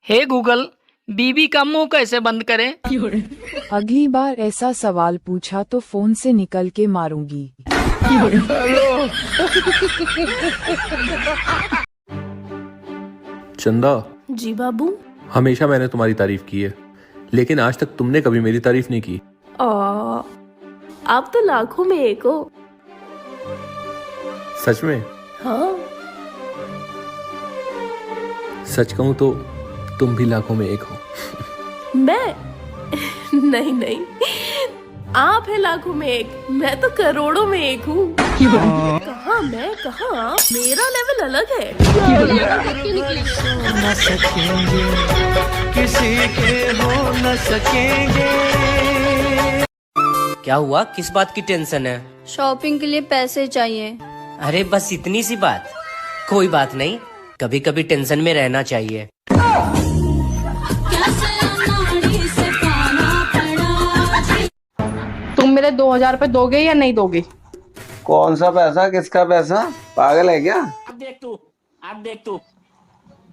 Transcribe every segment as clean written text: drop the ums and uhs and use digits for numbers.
हे Google, बीबी का मुंह कैसे बंद करें? अगली बार ऐसा सवाल पूछा तो फोन से निकल के मारूंगी। चंदा जी बाबू। हमेशा मैंने तुम्हारी तारीफ की है, लेकिन आज तक तुमने कभी मेरी तारीफ नहीं की। आप तो लाखों में एक हो। सच में? हाँ। सच कहूं तो तुम भी लाखों में एक हो। मैं नहीं नहीं, आप है लाखों में एक, मैं तो करोड़ों में एक हूँ। कहाँ मैं, कहाँ आप? मेरा लेवल अलग है। न सकेंगे किसी के हो न सकेंगे। क्या हुआ, किस बात की टेंशन है? शॉपिंग के लिए पैसे चाहिए। अरे बस इतनी सी बात, कोई बात नहीं, कभी कभी टेंशन में रहना चाहिए। तुम मेरे 2000 रुपए दोगे या नहीं दोगे? कौन सा पैसा, किसका पैसा? पागल है क्या? अब देख तू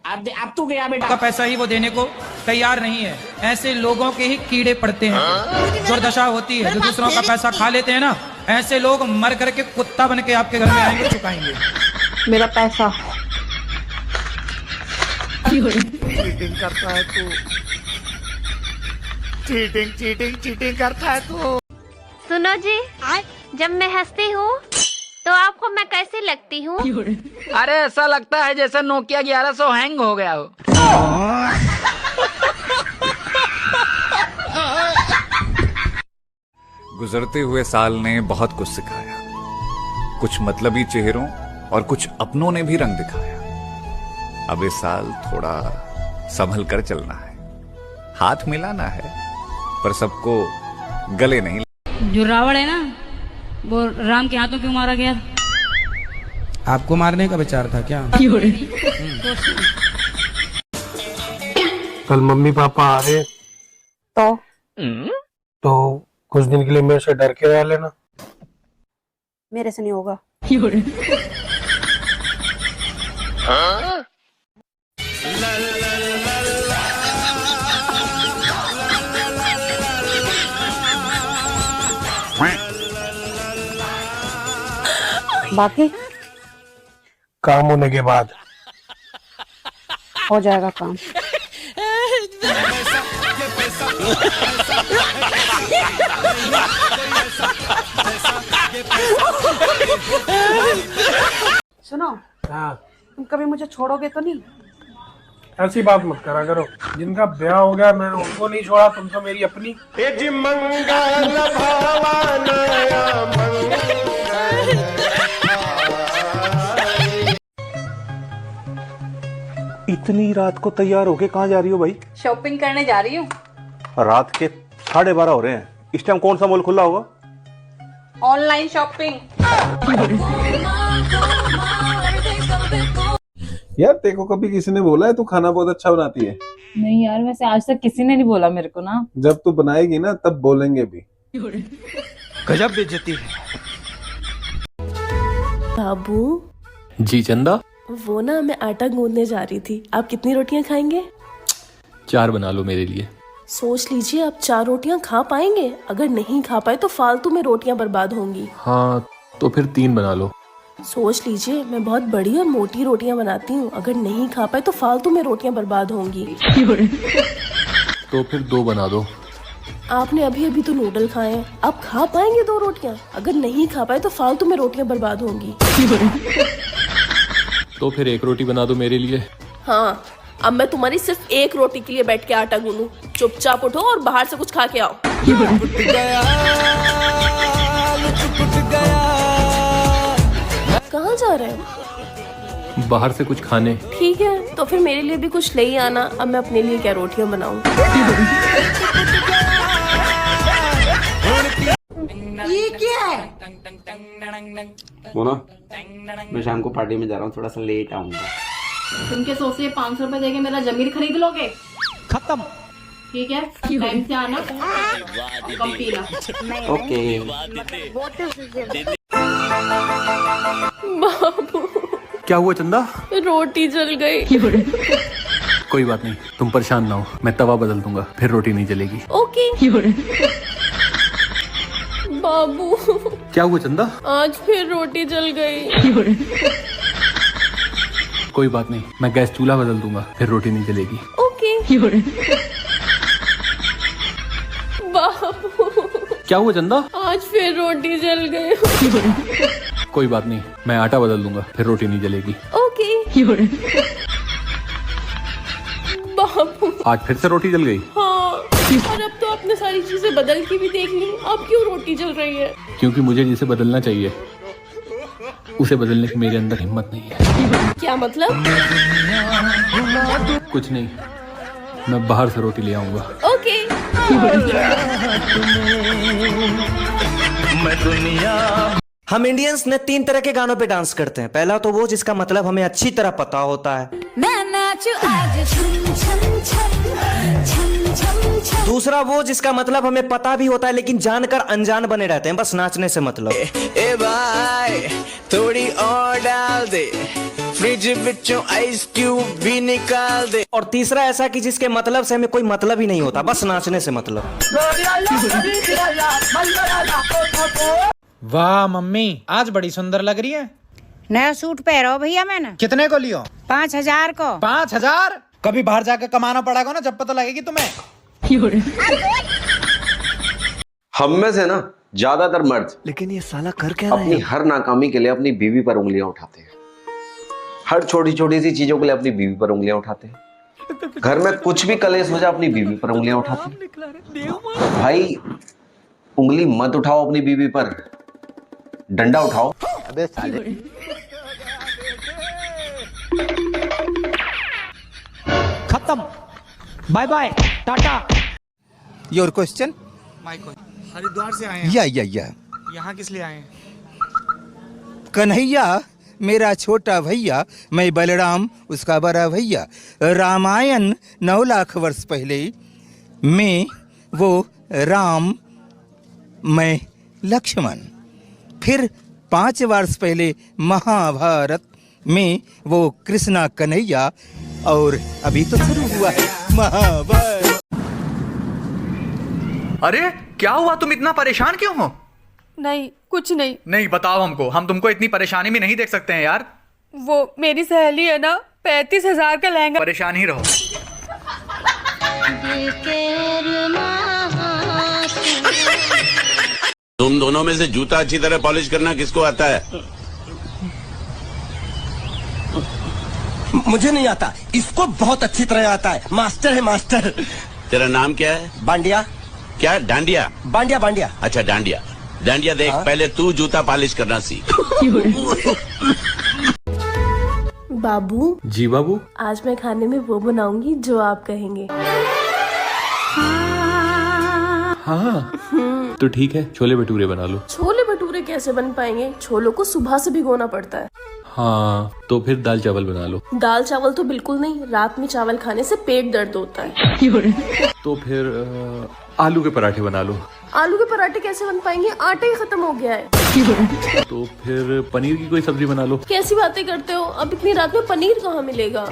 अब तू गया बेटा का पैसा ही वो देने को तैयार नहीं है। ऐसे लोगों के ही कीड़े पड़ते हैं, दुर्दशा होती है। जो दूसरों का पैसा खा लेते हैं ना, ऐसे लोग मर करके कुत्ता बन के आपके घर में आएंगे, चुकाएंगे मेरा पैसा। चीटिंग करता है तू, चीटिंग करता है तू। सुनो जी, जब मैं हंसती हूँ तो आपको मैं कैसी लगती हूँ? अरे ऐसा लगता है जैसे नोकिया 1100 हैंग हो गया हो। गुजरते हुए साल ने बहुत कुछ सिखाया, कुछ मतलबी चेहरों और कुछ अपनों ने भी रंग दिखाया। अब इस साल थोड़ा संभल कर चलना है, हाथ मिलाना है, पर सबको गले नहीं। जो रावण है ना, वो राम के हाथों क्यों मारा गया? आपको मारने का विचार था क्या? कल मम्मी पापा आ रहे तो कुछ दिन के लिए मेरे से डर के रह लेना। मेरे से नहीं होगा। बाकी काम होने के बाद हो जाएगा काम। सुनो, हाँ, तुम कभी मुझे छोड़ोगे तो नहीं? ऐसी बात मत करा करो। जिनका ब्याह हो गया मैंने उनको नहीं छोड़ा, तुम तो मेरी अपनी। इतनी रात को तैयार होके कहाँ जा रही हो भाई? शॉपिंग करने जा रही हूँ। रात के 12:30 हो रहे हैं, इस टाइम कौन सा मॉल खुला होगा? Online shopping. यार तेरे को कभी किसी ने बोला है तू खाना बहुत अच्छा बनाती है? नहीं यार, वैसे आज तक किसी ने नहीं बोला मेरे को ना। जब तू बनाएगी ना तब बोलेंगे भी। गजब बेइज्जती है। बाबू जी चंदा? वो ना, मैं आटा गूंदने जा रही थी। आप कितनी रोटियां खाएंगे? 4 बना लो मेरे लिए। सोच लीजिए, आप 4 रोटियां खा पाएंगे? अगर नहीं खा पाए तो फालतू में रोटियां बर्बाद होंगी। हाँ तो फिर 3 बना लो। सोच लीजिए, मैं बहुत बड़ी और मोटी रोटियां बनाती हूँ। अगर नहीं खा पाए तो फालतू में रोटियां बर्बाद होंगी। तो फिर 2 बना दो। आपने अभी अभी तो नूडल खाए हैं, आप खा पाएंगे 2 रोटियां? अगर नहीं खा पाए तो फालतू में रोटियां बर्बाद होंगी। तो फिर 1 रोटी बना दो मेरे लिए। हाँ, अब मैं तुम्हारी सिर्फ 1 रोटी के लिए बैठ के आटा गूंदूं? चुपचाप उठो और बाहर से कुछ खा के आओ। कहाँ जा रहे हो? बाहर से कुछ खाने। ठीक है, तो फिर मेरे लिए भी कुछ ले ही आना। अब मैं अपने लिए क्या रोटियां बनाऊं? ये क्या है? मोना, मैं शाम को पार्टी में जा रहा हूँ, थोड़ा सा लेट आऊंगा। तुम क्या सोच रहे 500 रुपए देके मेरा जमीन खरीद लोगे? खत्म। ठीक है, टाइम से आना, कम पीना। ओके। बाबू क्या हुआ चंदा? रोटी जल गई। कोई बात नहीं, तुम परेशान ना हो, मैं तवा बदल दूंगा, फिर रोटी नहीं जलेगी। ओके बाबू। क्या हुआ चंदा? आज फिर रोटी जल गई। कोई बात नहीं, मैं गैस चूल्हा बदल दूंगा, फिर रोटी नहीं जलेगी। ओके बाबू। क्या हुआ चंदा? आज फिर रोटी जल गई। कोई बात नहीं, मैं आटा बदल दूंगा, फिर रोटी नहीं जलेगी। ओके बाबू। आज फिर से रोटी जल गई? हाँ, और अब तो आपने सारी चीजें बदल के भी देख ली, अब क्यों रोटी जल रही है? क्योंकि मुझे जिसे बदलना चाहिए उसे बदलने की मेरे अंदर हिम्मत नहीं है। क्या मतलब? कुछ नहीं, मैं बाहर से रोटी ले आऊंगा। ओके हम इंडियंस ने 3 तरह के गानों पे डांस करते हैं। पहला तो वो जिसका मतलब हमें अच्छी तरह पता होता है। मैं नाचू आज छम छम छम छम छम छम। दूसरा वो जिसका मतलब हमें पता भी होता है लेकिन जानकर अनजान बने रहते हैं, बस नाचने से मतलब। ए भाई थोड़ी और डाल दे, फ्रिज बिचों आइस क्यूब भी निकाल दे। और तीसरा ऐसा कि जिसके मतलब से हमें कोई मतलब ही नहीं होता, बस नाचने से मतलब। वाह मम्मी, आज बड़ी सुंदर लग रही है। नया सूट पहनो भैया मैंने। कितने को लियो? 5000 को। 5000? कभी बाहर जाकर कमाना पड़ेगा ना, जब पता लगेगी तुम्हें। हम में से ना ज्यादातर मर्द, लेकिन ये साला कर क्या रहा है? अपनी हर नाकामी के लिए अपनी बीवी पर उंगलियां उठाते हैं। हर छोटी छोटी सी चीजों के लिए अपनी बीवी पर उंगलियां उठाते हैं। घर में कुछ भी कलेश हो जाए अपनी बीवी पर उंगलियां उठाते हैं। भाई उंगली मत उठाओ अपनी बीवी पर, डंडा उठाओ। अबे साले। खत्म, bye bye, tata. Your question? Haridwar से आए हैं। या यहाँ किस लिए आए हैं? कन्हैया मेरा छोटा भैया, मैं बलराम उसका बड़ा भैया। रामायण 9 लाख वर्ष पहले में वो राम, मैं लक्ष्मण। फिर 5 वर्ष पहले महाभारत में वो कृष्णा कन्हैया, और अभी तो शुरू हुआ है महाभारत। अरे क्या हुआ, तुम इतना परेशान क्यों हो? नहीं कुछ नहीं। नहीं बताओ हमको, हम तुमको इतनी परेशानी में नहीं देख सकते हैं यार। वो मेरी सहेली है ना, 35,000 का लहंगा। परेशान ही रहो। तुम दोनों में से जूता अच्छी तरह पॉलिश करना किसको आता है? मुझे नहीं आता, इसको बहुत अच्छी तरह आता है। मास्टर है मास्टर। तेरा नाम क्या है? बांडिया। क्या? डांडिया? बांडिया बांडिया। अच्छा डांडिया। डांडिया देख, पहले तू जूता पॉलिश करना सीख। बाबू। जी बाबू। आज मैं खाने में वो बनाऊंगी जो आप कहेंगे। हाँ तो ठीक है, छोले भटूरे बना लो। छोले भटूरे कैसे बन पाएंगे? छोलों को सुबह से भिगोना पड़ता है। हाँ तो फिर दाल चावल बना लो। दाल चावल तो बिल्कुल नहीं, रात में चावल खाने से पेट दर्द होता है। तो फिर आलू के पराठे बना लो। आलू के पराठे कैसे बन पाएंगे? आटा ही खत्म हो गया है। तो फिर पनीर की कोई सब्जी बना लो। कैसी बातें करते हो, अब इतनी रात में पनीर कहाँ मिलेगा?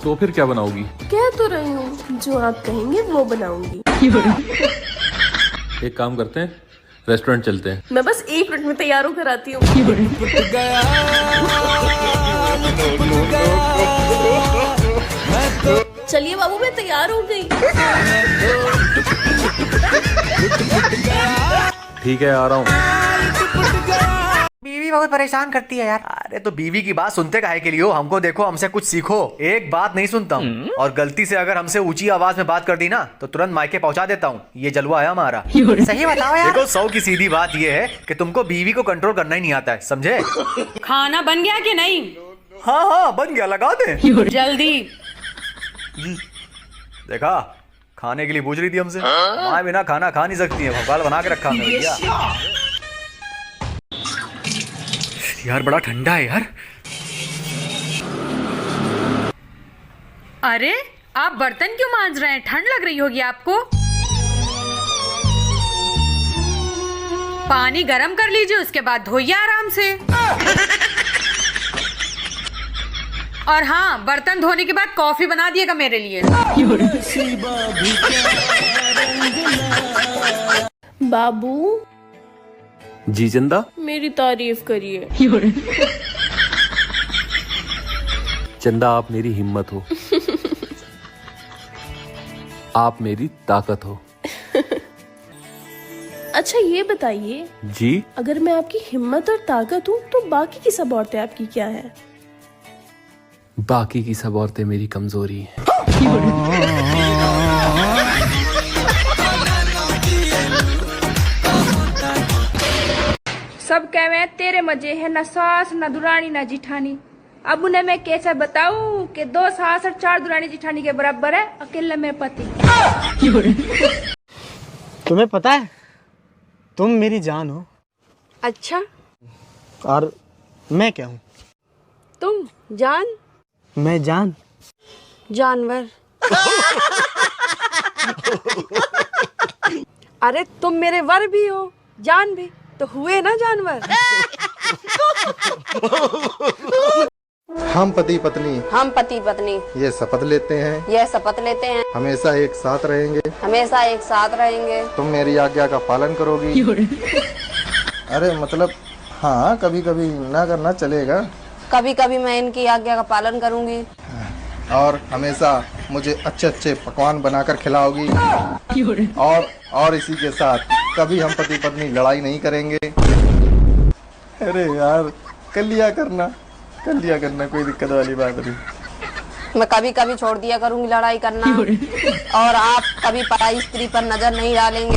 तो फिर क्या बनाओगी? कह तो रही हूँ, जो आप कहेंगे वो बनाऊंगी। एक काम करते हैं, रेस्टोरेंट चलते हैं। मैं बस 1 मिनट में तैयार होकर आती हूँ। चलिए बाबू, मैं तैयार हो गई। ठीक है, आ रहा हूँ। बीवी बहुत परेशान करती है यार। अरे तो बीवी की बात सुनते काहे के लिए हो? हमको देखो, हमसे कुछ सीखो। एक बात नहीं सुनता हूँ, और गलती से अगर हमसे ऊंची आवाज में बात कर दी ना तो तुरंत मायके पहुंचा देता हूँ। ये जलवा है हमारा। सही बताओ यार। देखो 100 की सीधी बात ये है कि तुमको बीवी को कंट्रोल करना ही नहीं आता है, समझे? खाना बन गया कि नहीं? हाँ हाँ बन गया, लगा दे जल्दी। देखा, खाने के लिए पूछ रही थी हमसे। माँ बिना खाना खा नहीं सकती है, भोपाल बना के रखा हमने भैया। यार बड़ा ठंडा है यार। अरे आप बर्तन क्यों मांज रहे हैं? ठंड लग रही होगी आपको। पानी गरम कर लीजिए, उसके बाद धोइए आराम से। और हाँ, बर्तन धोने के बाद कॉफी बना दिएगा मेरे लिए। बाबू जी चंदा, मेरी तारीफ करिए। चंदा आप मेरी हिम्मत हो, आप मेरी ताकत हो। अच्छा ये बताइए जी, अगर मैं आपकी हिम्मत और ताकत हूँ तो बाकी की सब औरतें आपकी क्या है? बाकी की सब औरतें मेरी कमजोरी हैं। सब कहे तेरे मजे है, न सास न दुरानी न जिठानी। अब उन्हें मैं कैसे बताऊं कि 2 सास और 4 दुरानी जिठानी के बराबर है अकेले मेरे पति। तुम्हें पता है तुम मेरी जान हो। अच्छा, और मैं क्या हूँ? तुम जान? मैं जान जानवर। अरे तुम मेरे वर भी हो, जान भी, तो हुए ना जानवर। हम पति पत्नी ये शपथ लेते हैं हमेशा एक साथ रहेंगे। तुम मेरी आज्ञा का पालन करोगी। अरे मतलब हाँ, कभी कभी ना करना चलेगा। कभी कभी मैं इनकी आज्ञा का पालन करूंगी। और हमेशा मुझे अच्छे अच्छे पकवान बनाकर खिलाओगी। और इसी के साथ कभी हम पति पत्नी लड़ाई नहीं करेंगे। अरे यार, कर लिया करना, कोई दिक्कत वाली बात नहीं। मैं कभी कभी छोड़ दिया करूंगी लड़ाई करना, और आप कभी पराई स्त्री पर नजर नहीं डालेंगे।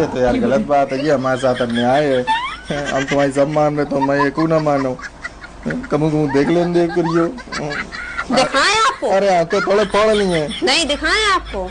ये तो यार गलत बात है, ये हमारे साथ अन्याय है। हम तुम्हारी सब मान रहे तो मैं एक ना मानो। कमू देख लेंगे करियो। दिखाएं आपको? अरे आंखें थोड़े फोड़ ली हैं। नहीं दिखाएं आपको?